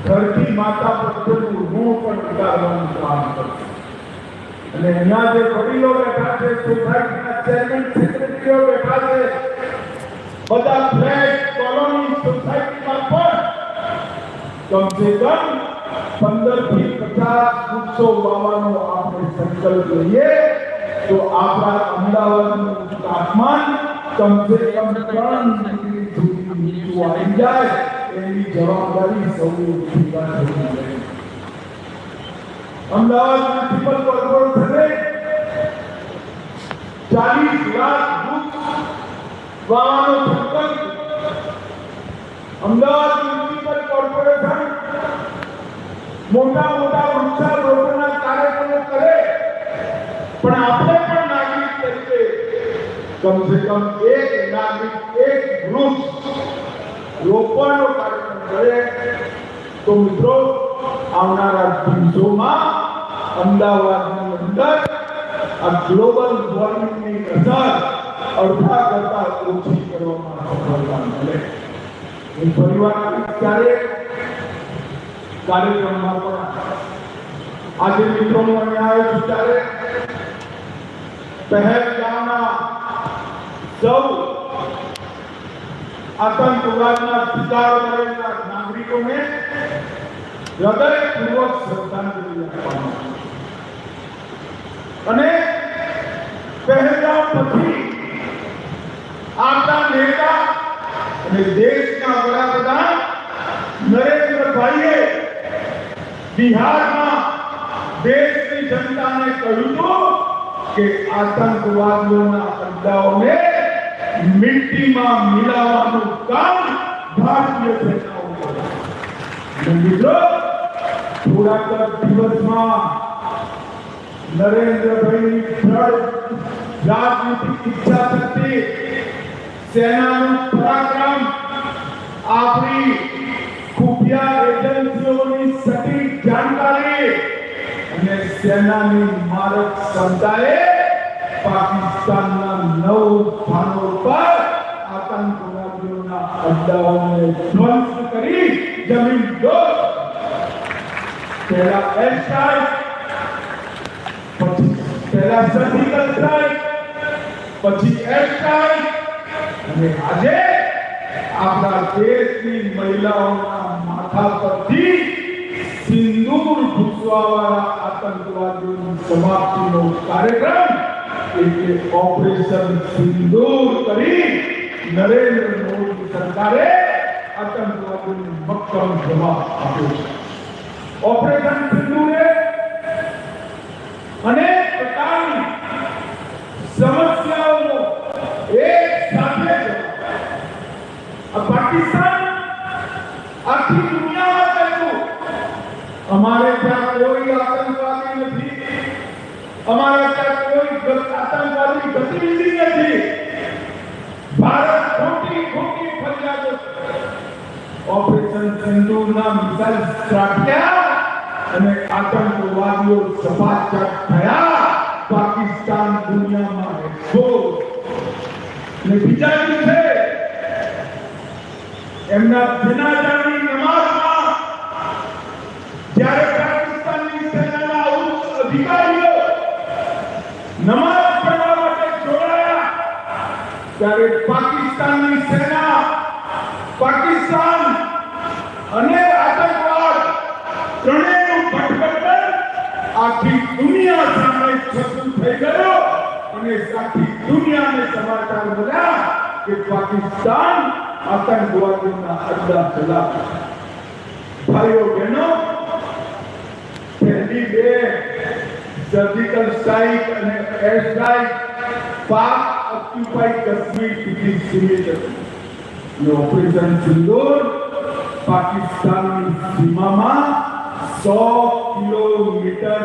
ધરતી માતા પ્રત્યેનું ઋણ પણ ઉતારવાનું કામ કરશે. અને અહીંયા જે વડીલો બેઠા છે, સોસાયટીના ચેરમેન સેક્રેટરીઓ બેઠા છે, બધા ફ્લેટ કોલોની સોસાયટીમાં પણ કમસે કમ 15 થી 50 વૃક્ષો વાવવાનો આપણે સંકલ્પ લઈએ તો આપણા અમદાવાદનું તાપમાન કમસે કમ 3 ડિગ્રી સુધી નીચું આવી જાય એની જવાબદારી સૌએ ઉઠાવવી જોઈએ. અમદાવાદ મ્યુનિસિપલ કોર્પોરેશને 40 લાખ વૃક્ષ વાવવાનો સંકલ્પ. અમદાવાદ મ્યુનિસિપલ કોર્પોરેશન મોટા વૃક્ષારોપણના કાર્યક્રમો કરે, પણ આપણે પણ નાગરિક તરીકે કમસે કમ એક નાગરિક એક વૃક્ષ રોપવાનો કાર્યક્રમ કરે તો મિત્રો આવનારા દિવસોમાં અમદાવાદની અંદર આ ગ્લોબલ વોર્મિંગની અસર અડધા કરતા ઓછી કરવામાં સફળતા મળે. હું ફરીવાર ક્યારેક કાર્યક્રમમાં પણ આજે મિત્રો હું અહીંયા આવ્યો છું ત્યારે પહેલગામના સૌ આતંકવાદના શિકાર થયેલા નાગરિકોને હૃદયપૂર્વક શ્રદ્ધાંજલિ આપવામાં અને પહેલગામ પછી આપણા નેતા અને દેશના વડાપ્રધાન નરેન્દ્રભાઈએ બિહારમાં દેશની જનતાને કહ્યું કે આતંકવાદીઓના અડ્ડાઓને મિટ્ટીમાં મિલાવવાનું કામ ભારતીય સેનાઓ કરે. મિત્રો થોડાક દિવસમાં નરેન્દ્રભાઈની દ્રઢ રાજનીતિક ઈચ્છા શક્તિ, સેનાનું પરાક્રમ, આપણી ખુફિયા એજન્સીઓની સટીક જાણકારી અને સેનાની મારક ક્ષમતાએ પાકિસ્તાનના 9 સ્થાનો પર આતંકવાદીઓના અડ્ડાઓને ધ્વંસ કરી જમીન દોસ્ત. પહેલા એર સ્ટ્રાઇક, પહેલા સર્જિકલ સ્ટ્રાઇક, પછી એર સ્ટ્રાઇક અને આજે આપણા દેશની મહિલાઓના માથા પરથી સિંદૂર ભૂસવાવાળા આતંકવાદીઓની સમાપ્તિનો કાર્યક્રમ એટલે ઓપરેશન સિંદૂર કરી નરેન્દ્ર મોદી સરકારે આતંકવાદીઓને મક્કમ જવાબ આપ્યો છે. ઓપરેશન સિંદૂરે અનેક પ્રકારની સમસ્યાઓનો એક સાથે પાકિસ્તાન આખી દુનિયામાં કહ્યું અમારે ત્યાં કોઈ આતંકવાદી નથી, અમારે ત્યાં કોઈ આતંકવાદી ગતિવિધિ નથી. ભારત ખોટી ફરિયાદો ઓપરેશન સિંદૂરના મિસાઇલ ત્રાટક્યા અને આતંકવાદીઓ સપાટ થયા. પાકિસ્તાન દુનિયામાં એક્સપોઝ. અને બીજા દિવસે એમના જનાજાની નમાઝમાં જ્યારે પાકિસ્તાનની સેનાના ઉચ્ચ અધિકારીઓ નમાઝ પઢવા માટે જોડાયા ત્યારે પાકિસ્તાનની સેના, પાકિસ્તાન અને આતંકવાદ ત્રણેયનું ગઠબંધન આખી દુનિયા સામે છતું થઈ ગયો અને આખી દુનિયાને સમાચાર મળ્યા કે પાકિસ્તાન આતંકવાદીઓના અડ્ડા ચલાવે. ભાઈઓ બહેનો, પહેલી બે સર્જિકલ સ્ટ્રાઇક અને એર સ્ટ્રાઇક પાક ઓક્યુપાઈડ કાશ્મીર સુધી સીમિત હતી. ઓપરેશન સિંદૂર પાકિસ્તાનની સીમામાં 100 કિલોમીટર